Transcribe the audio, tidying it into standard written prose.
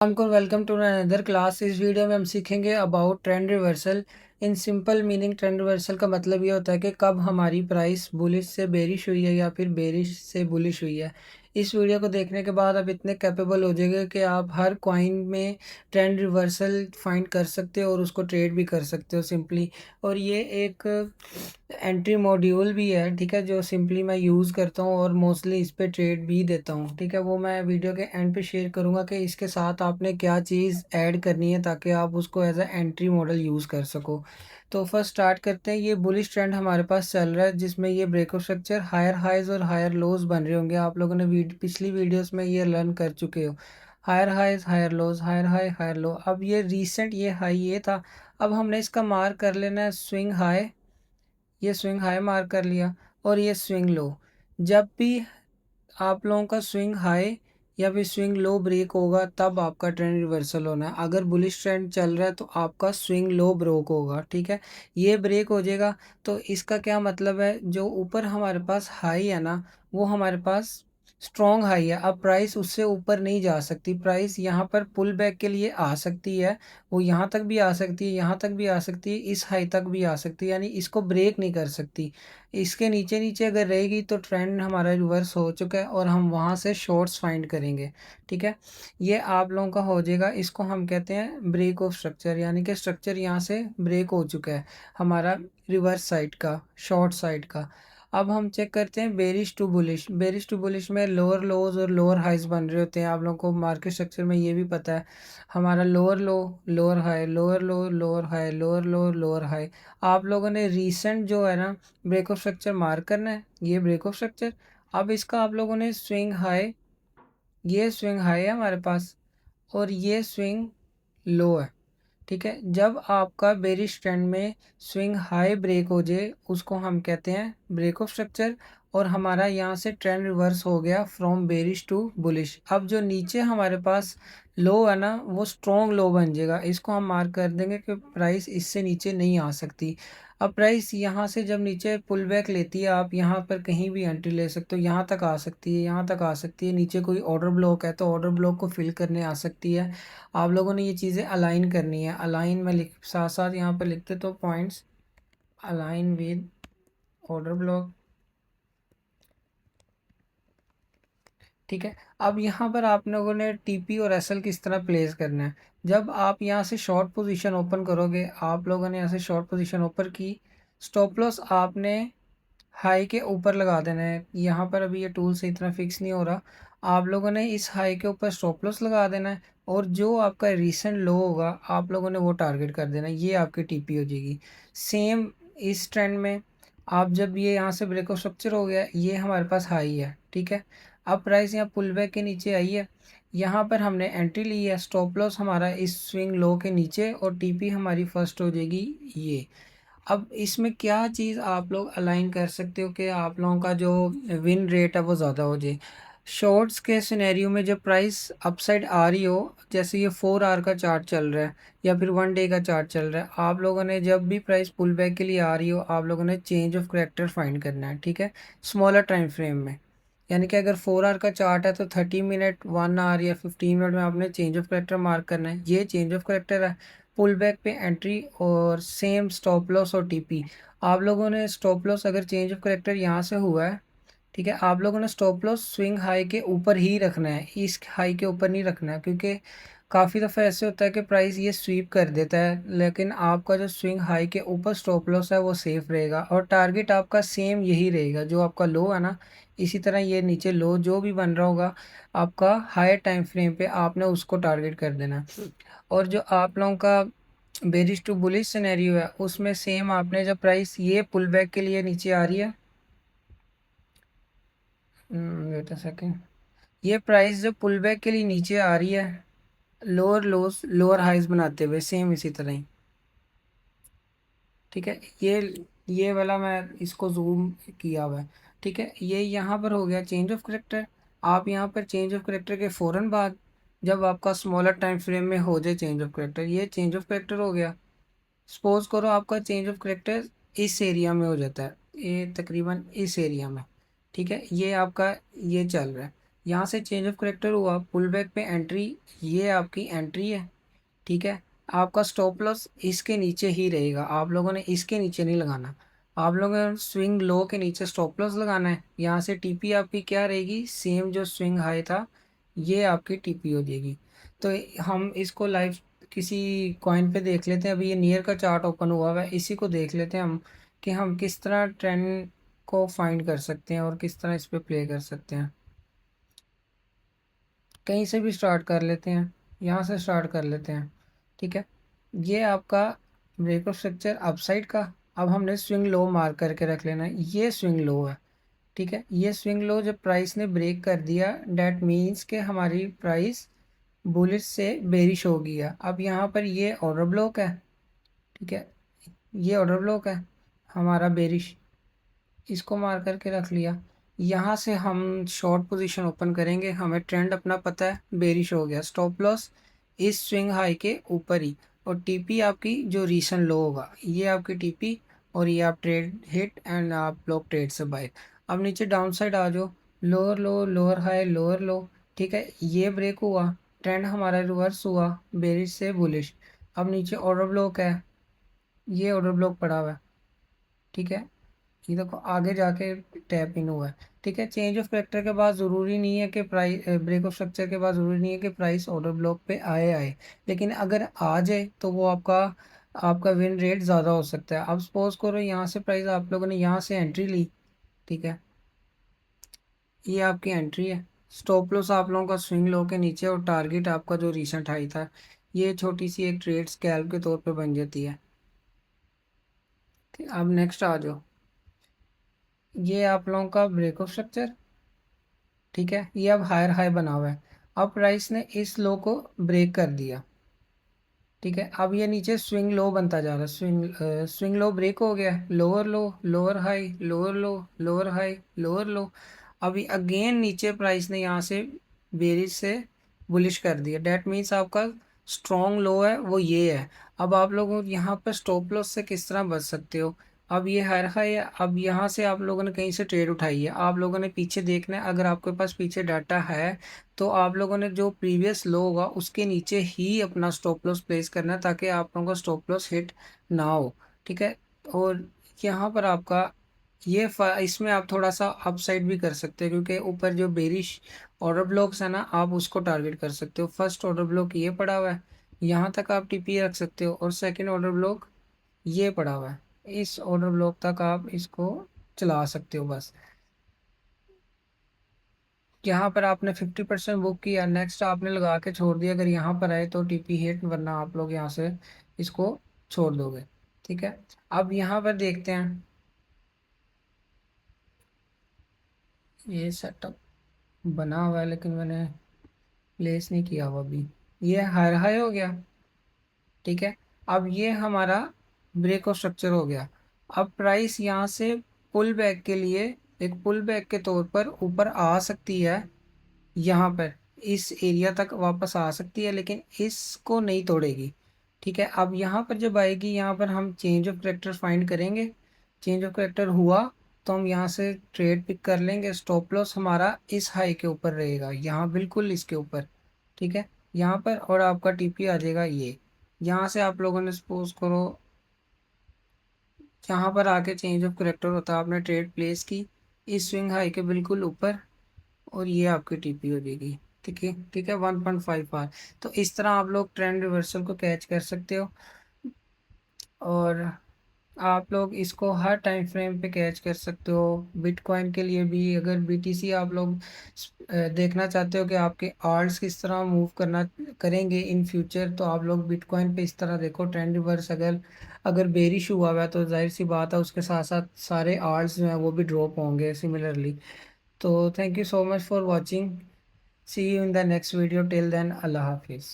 Welcome to another class. इस video में हम सीखेंगे about trend reversal. In simple meaning trend reversal का मतलब ये होता है कि कब हमारी प्राइस बुलिश से बेरिश हुई है या फिर बेरिश से बुलिश हुई है। इस वीडियो को देखने के बाद आप इतने कैपेबल हो जाएंगे कि आप हर कॉइन में ट्रेंड रिवर्सल फाइंड कर सकते हो और उसको ट्रेड भी कर सकते हो सिंपली। और ये एक एंट्री मॉड्यूल भी है, ठीक है, जो सिंपली मैं यूज़ करता हूँ और मोस्टली इस पे ट्रेड भी देता हूँ, ठीक है। वो मैं वीडियो के एंड पे शेयर करूँगा कि इसके साथ आपने क्या चीज़ ऐड करनी है ताकि आप उसको as a entry model use कर सको। तो फर्स्ट स्टार्ट करते हैं। ये बुलिश ट्रेंड हमारे पास चल रहा है जिसमें ये ब्रेकआउट स्ट्रक्चर हायर हाइज और हायर लोज बन रहे होंगे। आप लोगों ने पिछली वीडियोस में ये लर्न कर चुके हो। Higher highs higher lows, higher high higher low. अब ये रीसेंट ये हाई ये था। अब हमने इसका मार्क कर लेना है स्विंग हाई। ये स्विंग हाई मार्क कर लिया और ये स्विंग लो। जब भी आप लोगों का स्विंग हाई या फिर स्विंग लो ब्रेक होगा तब आपका ट्रेंड रिवर्सल होना है। अगर बुलिश ट्रेंड चल रहा है तो आपका स्विंग लो ब्रेक होगा, ठीक है। ये ब्रेक हो जाएगा तो इसका क्या मतलब है, जो ऊपर हमारे पास हाई है ना, वो हमारे पास स्ट्रॉन्ग हाई है। अब प्राइस उससे ऊपर नहीं जा सकती। प्राइस यहाँ पर पुल बैक के लिए आ सकती है, वो यहाँ तक भी आ सकती है, यहाँ तक भी आ सकती है, इस हाई तक भी आ सकती है, यानी इसको ब्रेक नहीं कर सकती। इसके नीचे नीचे अगर रहेगी तो ट्रेंड हमारा रिवर्स हो चुका है और हम वहाँ से शॉर्ट्स फाइंड करेंगे, ठीक है। ये आप लोगों का हो जाएगा। इसको हम कहते हैं ब्रेक ऑफ स्ट्रक्चर, यानी कि स्ट्रक्चर यहाँ से ब्रेक हो चुका है हमारा रिवर्स साइड का, शॉर्ट साइड का। अब हम चेक करते हैं bearish to bullish. Bearish to bullish में लोअर लोज और लोअर हाइज बन रहे होते हैं। आप लोगों को मार्केट स्ट्रक्चर में ये भी पता है, हमारा लोअर लो लोअर हाई, लोअर लो लोअर हाई, लोअर लो लोअर हाई। आप लोगों ने रीसेंट जो है ना ब्रेक ऑफ स्ट्रक्चर मार्क करना है, ये ब्रेक ऑफ स्ट्रक्चर। अब इसका आप लोगों ने स्विंग हाई, ये स्विंग हाई है हमारे पास और ये स्विंग लो है, ठीक है। जब आपका बेरिश ट्रेंड में स्विंग हाई ब्रेक हो जाए उसको हम कहते हैं ब्रेक ऑफ स्ट्रक्चर। और हमारा यहाँ से ट्रेंड रिवर्स हो गया फ्रॉम बेरिश टू बुलिश। अब जो नीचे हमारे पास लो है ना वो स्ट्रॉन्ग लो बन जाएगा। इसको हम मार्क कर देंगे कि प्राइस इससे नीचे नहीं आ सकती। अब प्राइस यहाँ से जब नीचे पुल बैक लेती है, आप यहाँ पर कहीं भी एंट्री ले सकते हो, यहाँ तक आ सकती है, यहाँ तक आ सकती है। नीचे कोई ऑर्डर ब्लॉक है तो ऑर्डर ब्लॉक को फिल करने आ सकती है। आप लोगों ने ये चीज़ें अलाइन करनी है। अलाइन में लिख साथ साथ यहाँ पर लिखते तो points, align with order block, ठीक है। अब यहाँ पर आप लोगों ने टीपी और एसएल किस तरह प्लेस करना है। जब आप यहाँ से शॉर्ट पोजीशन ओपन करोगे, आप लोगों ने यहाँ से शॉर्ट पोजीशन ओपन की, स्टॉप लॉस आपने हाई के ऊपर लगा देना है। यहाँ पर अभी ये टूल से इतना फिक्स नहीं हो रहा। आप लोगों ने इस हाई के ऊपर स्टॉप लॉस लगा देना है और जो आपका रीसेंट लो होगा आप लोगों ने वो टारगेट कर देना है। ये आपकी टीपी हो जाएगी। सेम इस ट्रेंड में आप जब ये यहाँ से ब्रेकआउट स्ट्रक्चर हो गया, ये हमारे पास हाई है, ठीक है। अब प्राइस यहाँ पुल बैक के नीचे आई है, यहाँ पर हमने एंट्री ली है। स्टॉप लॉस हमारा इस स्विंग लो के नीचे और टीपी हमारी फर्स्ट हो जाएगी ये। अब इसमें क्या चीज़ आप लोग अलाइन कर सकते हो कि आप लोगों का जो विन रेट है वो ज़्यादा हो जाए। शॉर्ट्स के सिनेरियो में जब प्राइस अपसाइड आ रही हो, जैसे ये 4 आवर का चार्ट चल रहा है या फिर 1 डे का चार्ट चल रहा है, आप लोगों ने जब भी प्राइस पुल बैक के लिए आ रही हो आप लोगों ने चेंज ऑफ करेक्टर फाइंड करना है, ठीक है, स्मॉलर टाइम फ्रेम में। यानी कि अगर 4 आवर का चार्ट है तो 30 मिनट, 1 आवर या 15 मिनट में आपने चेंज ऑफ करेक्टर मार्क करना है। ये चेंज ऑफ करेक्टर है। पुल बैक पे एंट्री और सेम स्टॉप लॉस और टीपी। आप लोगों ने स्टॉप लॉस अगर चेंज ऑफ करेक्टर यहाँ से हुआ है, ठीक है, आप लोगों ने स्टॉप लॉस स्विंग हाई के ऊपर ही रखना है, इस हाई के ऊपर नहीं रखना है, क्योंकि काफ़ी दफ़ा ऐसे होता है कि प्राइस ये स्वीप कर देता है लेकिन आपका जो स्विंग हाई के ऊपर स्टॉप लॉस है वो सेफ रहेगा और टारगेट आपका सेम यही रहेगा। जो आपका लो है ना, इसी तरह ये नीचे लो जो भी बन रहा होगा आपका हायर टाइम फ्रेम पे आपने उसको टारगेट कर देना। और जो आप लोगों का बेरिश टू बुलिश सिनेरियो है उसमें सेम आपने जब प्राइस ये पुल बैक के लिए नीचे आ रही है, वेट अ सेकेंड, ये प्राइस जब पुल बैक के लिए नीचे आ रही है लोअर लोस लोअर हाइज बनाते हुए सेम इसी तरह ही, ठीक है। ये वाला मैं इसको जूम किया हुआ है, ठीक है। ये यहाँ पर हो गया चेंज ऑफ करेक्टर। आप यहाँ पर चेंज ऑफ करेक्टर के फ़ौरन बाद जब आपका स्मॉलर टाइम फ्रेम में हो जाए चेंज ऑफ करेक्टर, ये चेंज ऑफ करेक्टर हो गया। सपोज करो आपका चेंज ऑफ करेक्टर इस एरिया में हो जाता है, ये तकरीबन इस एरिया में, ठीक है। ये आपका ये चल रहा है, यहाँ से चेंज ऑफ करेक्टर हुआ, पुल बैक पे एंट्री, ये आपकी एंट्री है, ठीक है। आपका स्टॉप लॉस इसके नीचे ही रहेगा, आप लोगों ने इसके नीचे नहीं लगाना, आप लोगों ने स्विंग लो के नीचे स्टॉप लॉस लगाना है। यहाँ से टीपी आपकी क्या रहेगी, सेम जो स्विंग हाई था ये आपकी टीपी हो जाएगी। तो हम इसको लाइव किसी कॉइन पे देख लेते हैं। अभी ये नियर का चार्ट ओपन हुआ हुआ है, इसी को देख लेते हैं हम कि हम किस तरह ट्रेंड को फाइंड कर सकते हैं और किस तरह इस पे प्ले कर सकते हैं। कहीं से भी स्टार्ट कर लेते हैं, यहाँ से स्टार्ट कर लेते हैं, ठीक है। ये आपका ब्रेकआउट स्ट्रक्चर अपसाइड का। अब हमने स्विंग लो मार्क करके रख लेना है, ये स्विंग लो है, ठीक है। ये स्विंग लो जब प्राइस ने ब्रेक कर दिया, डैट मीन्स के हमारी प्राइस बुलिश से बेरिश हो गया। अब यहाँ पर ये ऑर्डर ब्लॉक है, ठीक है, ये ऑर्डर ब्लॉक है हमारा बेरिश, इसको मार करके रख लिया। यहाँ से हम शॉर्ट पोजीशन ओपन करेंगे, हमें ट्रेंड अपना पता है, बेरिश हो गया, स्टॉप लॉस इस स्विंग हाई के ऊपर ही, और टीपी आपकी जो रीसेंट लो होगा ये आपकी टीपी, और ये आप ट्रेड हिट एंड आप ब्लॉक ट्रेड से बाय। अब नीचे डाउन साइड आ जाओ, लोअर लो लोअर हाई लोअर लो, ठीक है, ये ब्रेक हुआ, ट्रेंड हमारा रिवर्स हुआ बेरिश से बुलिश। अब नीचे ऑर्डर ब्लॉक है, ये ऑर्डर ब्लॉक पड़ा हुआ है, ठीक है, ये देखो आगे जाके टैप इन हुआ है, ठीक है। चेंज ऑफ करेक्टर के बाद ज़रूरी नहीं है कि प्राइस, ब्रेक ऑफ स्ट्रक्चर के बाद ज़रूरी नहीं है कि प्राइस ऑर्डर ब्लॉक पे आए आए, लेकिन अगर आ जाए तो वो आपका आपका विन रेट ज़्यादा हो सकता है। अब सपोज करो यहाँ से प्राइस आप लोगों ने यहाँ से एंट्री ली, ठीक है, ये आपकी एंट्री है, स्टॉप लॉस आप लोगों का स्विंग लो के नीचे, और टारगेट आपका जो रिसेंट हाई था, ये छोटी सी एक ट्रेड स्कैल्प के तौर पे बन जाती है। अब नेक्स्ट आ जाओ, ये आप लोगों का ब्रेक ऑफ स्ट्रक्चर, ठीक है, ये अब हायर हाई बना हुआ है। अब प्राइस ने इस लो को ब्रेक कर दिया, ठीक है। अब ये नीचे स्विंग लो बनता जा रहा है, स्विंग लो ब्रेक हो गया, लोअर लो लोअर हाई लोअर लो लोअर हाई लोअर लो। अभी अगेन नीचे प्राइस ने यहाँ से बेरिश से बुलिश कर दिया, डेट मीन्स आपका स्ट्रॉन्ग लो है वो ये है। अब आप लोगों यहाँ पर स्टॉप लॉस से किस तरह बच सकते हो। अब ये हायर हाई है, अब यहाँ से आप लोगों ने कहीं से ट्रेड उठाई है, आप लोगों ने पीछे देखना है, अगर आपके पास पीछे डाटा है तो आप लोगों ने जो प्रीवियस लो होगा उसके नीचे ही अपना स्टॉप लॉस प्लेस करना है, ताकि आप लोगों का स्टॉप लॉस हिट ना हो, ठीक है। और यहाँ पर आपका ये इसमें आप थोड़ा सा अपसाइड भी कर सकते हैं, क्योंकि ऊपर जो बेरिश ऑर्डर ब्लॉक्स है ना, आप उसको टारगेट कर सकते हो। फर्स्ट ऑर्डर ब्लॉक ये पड़ा हुआ है, यहाँ तक आप टीपी रख सकते हो, और सेकेंड ऑर्डर ब्लॉक ये पड़ा हुआ है, इस ऑर्डर ब्लॉक तक आप इसको चला सकते हो बस। यहाँ पर आपने 50% बुक किया, नेक्स्ट आपने लगा के छोड़ दिया, अगर यहाँ पर आए तो टीपी हिट, वरना आप लोग यहाँ से इसको छोड़ दोगे, ठीक है। अब यहाँ पर देखते हैं, ये सेटअप बना हुआ है लेकिन मैंने प्लेस नहीं किया हुआ अभी। ये हाई हाई हो गया, ठीक है। अब ये हमारा ब्रेक ऑफ स्ट्रक्चर हो गया। अब प्राइस यहाँ से पुल बैक के लिए, एक पुल बैक के तौर पर ऊपर आ सकती है, यहाँ पर इस एरिया तक वापस आ सकती है, लेकिन इसको नहीं तोड़ेगी, ठीक है। अब यहाँ पर जब आएगी, यहाँ पर हम चेंज ऑफ करेक्टर फाइंड करेंगे, चेंज ऑफ करेक्टर हुआ तो हम यहाँ से ट्रेड पिक कर लेंगे। स्टॉप लॉस हमारा इस हाई के ऊपर रहेगा, यहाँ बिल्कुल इसके ऊपर, ठीक है, यहाँ पर, और आपका टीपी आ जाएगा ये। यहाँ से आप लोगों ने सपोज करो यहाँ पर आके चेंज ऑफ करेक्टर होता है, आपने ट्रेड प्लेस की इस स्विंग हाई के बिल्कुल ऊपर, और ये आपकी टीपी हो जाएगी, ठीक है, ठीक है, 1.5 आर। तो इस तरह आप लोग ट्रेंड रिवर्सल को कैच कर सकते हो, और आप लोग इसको हर टाइम फ्रेम पे कैच कर सकते हो। बिटकॉइन के लिए भी, अगर बीटीसी आप लोग देखना चाहते हो कि आपके आर्ट्स किस तरह मूव करना करेंगे इन फ्यूचर, तो आप लोग बिटकॉइन पे इस तरह देखो, ट्रेंड रिवर्स अगर अगर बेरिश हुआ हुआ है तो जाहिर सी बात है उसके साथ साथ सारे आर्ट्स जो हैं वो भी ड्रॉप होंगे सिमिलरली। तो thank you so much for watching, see you in the next video, till then अल्लाह हाफिज़।